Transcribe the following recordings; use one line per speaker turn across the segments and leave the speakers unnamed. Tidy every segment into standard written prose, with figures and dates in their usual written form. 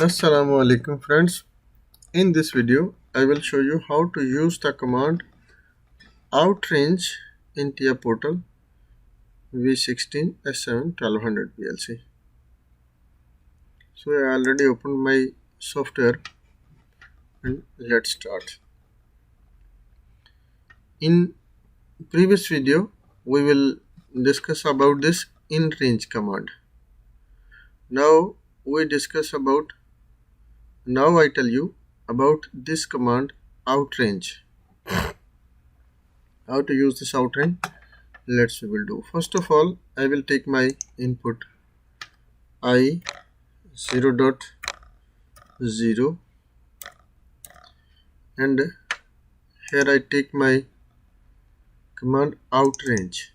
Assalamu alaikum friends. In this video I will show you how to use the command outrange in TIA portal V16 S7-1200 PLC. So I already opened my software and let's start. In previous video we will discuss about this in range command. Now I tell you about this command outrange. How to use this outrange? We will do. First of all, I will take my input I 0.0 and here I take my command outrange.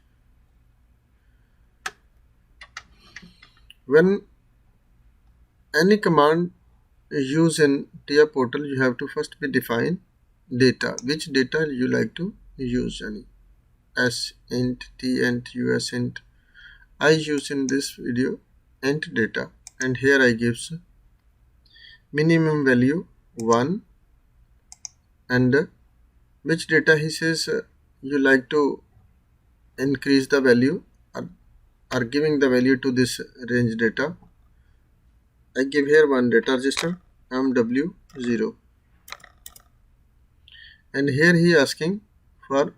When any command is used in TIA portal, you have to first be define data. Which data you like to use? Any S int, T int, US int. I use in this video int data, and here I gives minimum value 1, and which data he says you like to increase the value or giving the value to this range data. I give here one data register MW0, and here he asking for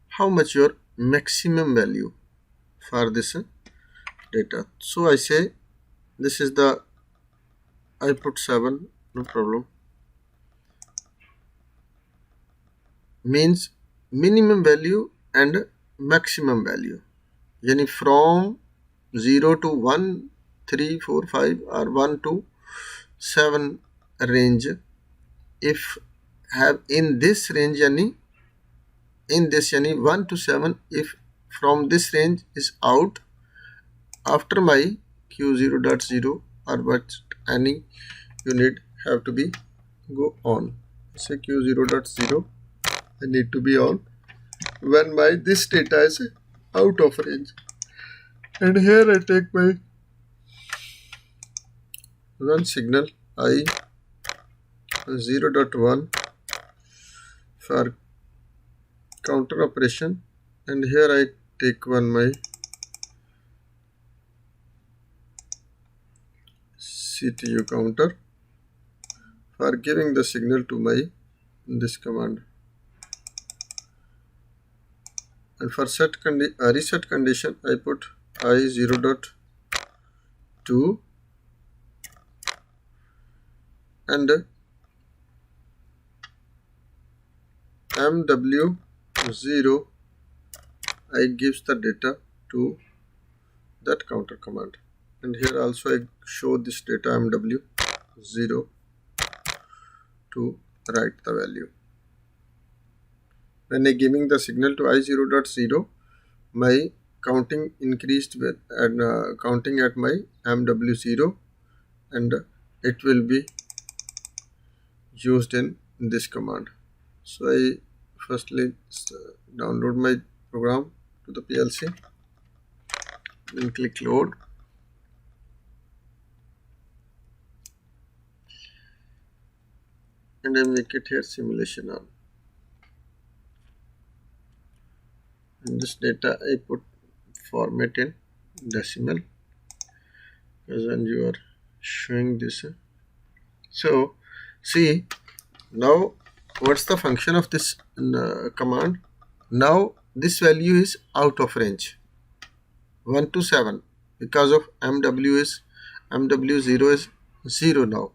how much your maximum value for this data. So I say this is the, I put 7, no problem, means minimum value and maximum value, yani from 0 to 1, 3, 4, 5 or 1 to 7 range. If have in this range, yani 1 to 7, if from this range is out, after my Q0.0 or what any unit have to be go on. Say Q0.0 I need to be on when my this data is out of range, and here I take my one signal I 0.1 for counter operation, and here I take one my CTU counter for giving the signal to my this command, and for reset condition I put I 0.2 and MW0 I gives the data to that counter command, and here also I show this data MW0 to write the value. When I giving the signal to I 0.0, my counting increased with and counting at my MW0, and it will be used in this command. So I firstly download my program to the PLC, then click load, and I make it here simulation on. And this data I put format in decimal, because when you are showing this, so see now what's the function of this command. Now this value is out of range 1 to 7 because of MW0 is 0 now,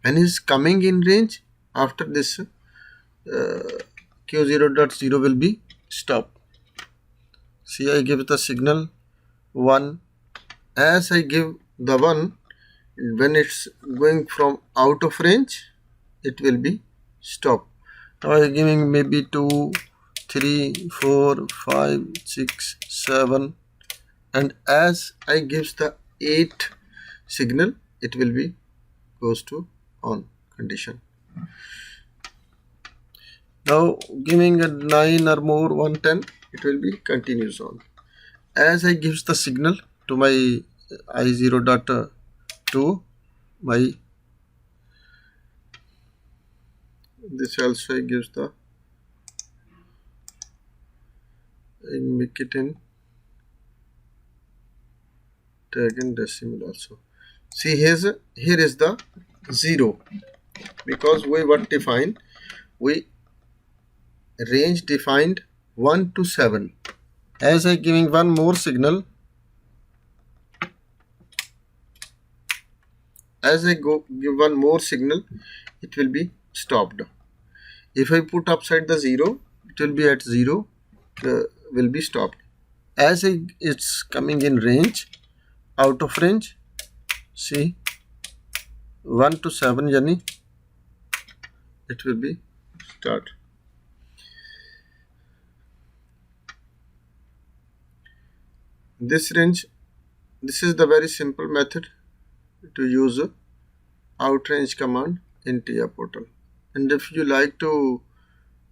and is coming in range. After this Q0.0 will be stop. See, I give the signal 1. As I give the 1, when it's going from out of range, it will be stop. Now I am giving maybe 2, 3, 4, 5, 6, 7, and as I gives the 8 signal, it will be goes to on condition. Now giving a 9 or more 110, it will be continues on. As I gives the signal to my I 0.2, my This also gives the, I make it in tag and decimal also. See, here is the 0, because we what define, we range defined 1 to 7. As I giving one more signal, as I go give one more signal, it will be stopped. If I put upside the 0, it will be at 0, will be stopped. As it's coming in range, out of range, see 1 to 7 yani it will be start. This range, this is the very simple method to use outrange command in TIA portal. And if you like to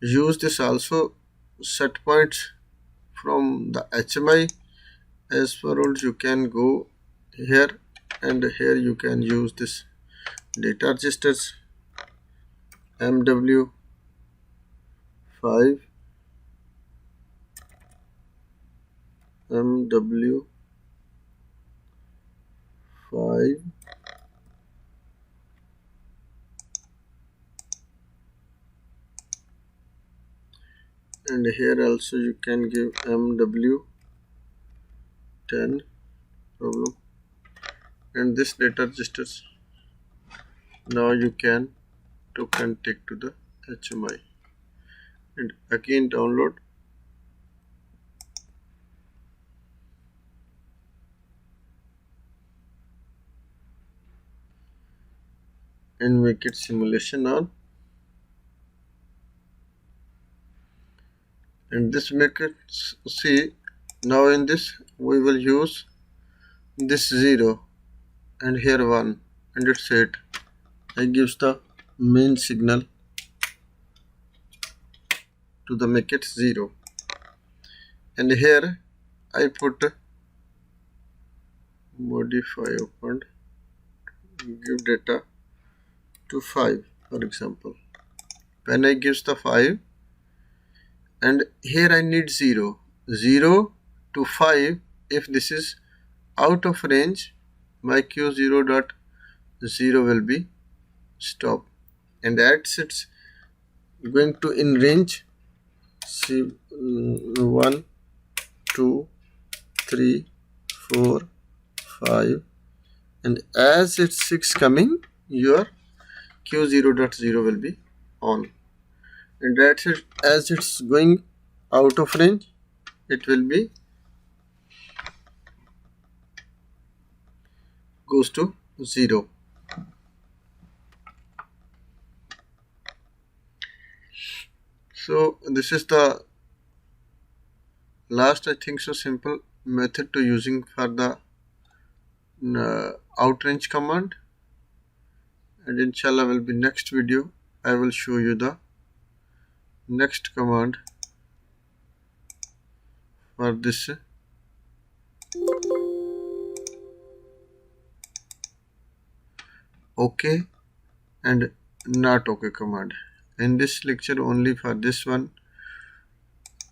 use this also, set points from the HMI as per rules, you can go here, and here you can use this data registers MW5, MW5, and here also you can give MW10 problem, and this data registers now you can take to the HMI and again download and make it simulation on, and this make it, see now in this we will use this 0 and here 1, and it's 8. I gives the main signal to the make it 0, and here I put modify opened, give data to 5 for example. When I gives the 5, and here I need 0 to 5, if this is out of range, my Q0 dot 0 will be stop, and as it's going to in range, see 1 2 3 4 5, and as it's 6 coming, your Q0 dot 0 will be on, and that's it. As it's going out of range, it will be goes to 0. So this is the last, I think so, simple method to using for the outrange command, and inshallah will be next video. I will show you the next command for this OK and not OK command. In this lecture only for this one.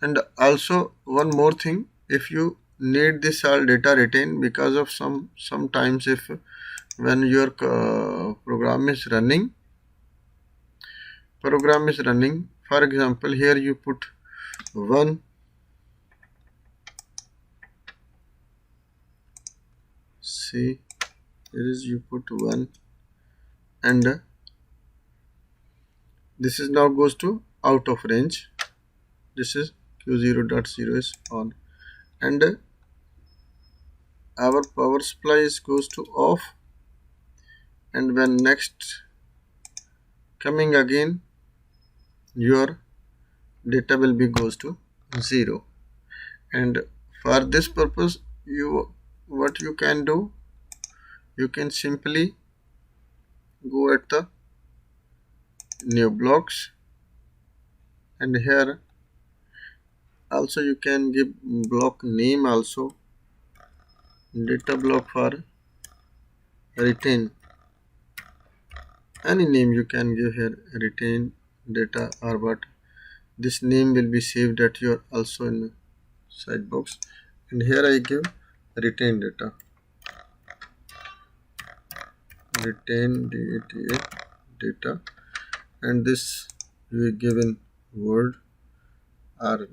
And also one more thing, if you need this all data retain, because of sometimes if when your program is running, for example here you put 1, see here is you put 1, and this is now goes to out of range, this is Q0 dot 0 is on, and our power supply is goes to off, and when next coming again, your data will be goes to 0. And for this purpose, what you can do, you can simply go at the new blocks, and here also you can give block name also, data block for retain, any name you can give here, retain data or what. This name will be saved at your also in the side box. And here I give retain data. Retain data, and this we give in Word or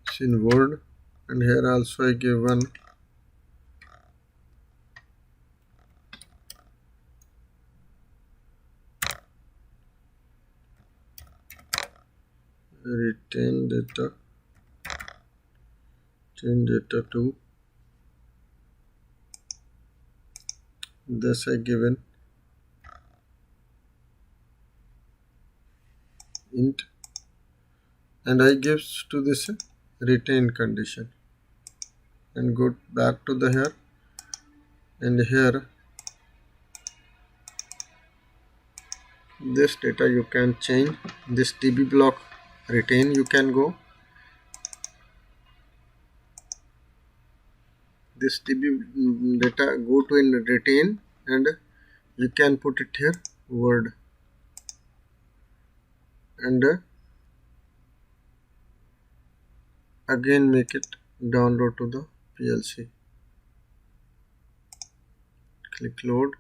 it's in Word. And here also I give one retain data 2. This I given int, and I gives to this retain condition, and go back to the here, and here this data you can change. This db block retain, you can go this db data, go to in retain, and you can put it here Word, and again make it download to the PLC. Click load,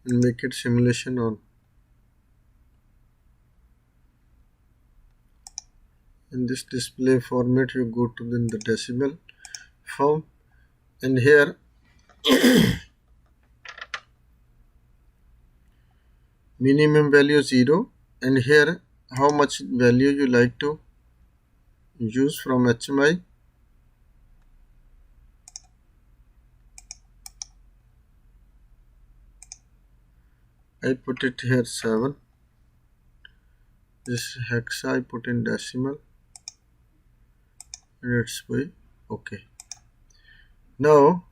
and make it simulation on. In this display format, you go to the decimal form, and here minimum value 0, and here how much value you like to use from HMI. I put it here 7. This hexa I put in decimal, and it's way okay. Now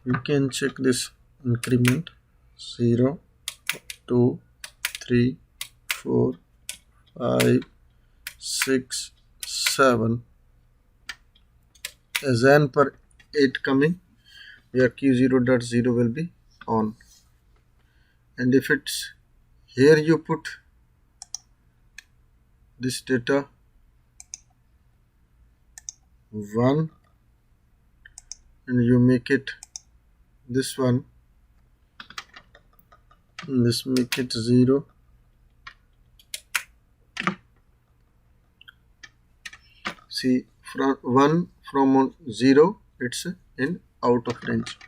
you can check this increment 0, 2, 3, 4, 5, 6, 7. As n per 8 coming, your Q0.0 will be on. And if it's here, you put this data 1, and you make it this one, and this make it 0. See, from 1 from 0, it's in out of range.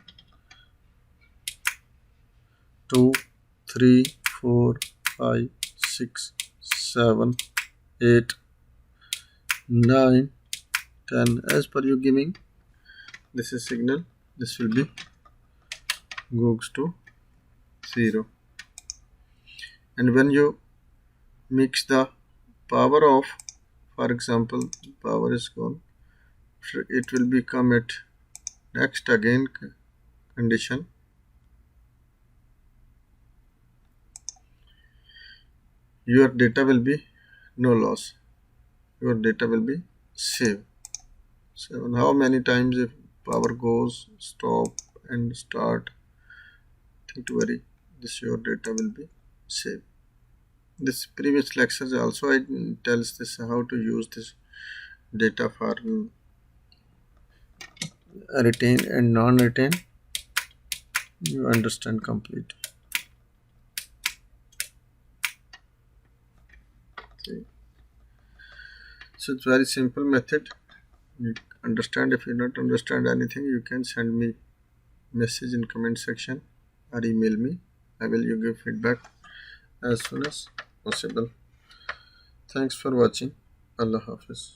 2, 3, 4, 5, 6, 7, 8, 9, 10. As per you giving, this is signal, this will be goes to 0. And when you mix the power off, for example, power is gone, it will become at next again condition. Your data will be no loss. Your data will be saved. 7. How many times if power goes, stop and start, think to worry, this your data will be saved. This previous lectures also I tells this how to use this data for retain and non-retain. You understand complete. Okay. So it's very simple method. You understand. If you not understand anything, you can send me message in comment section or email me. I will you give feedback as soon as possible. Thanks for watching. Allah Hafiz.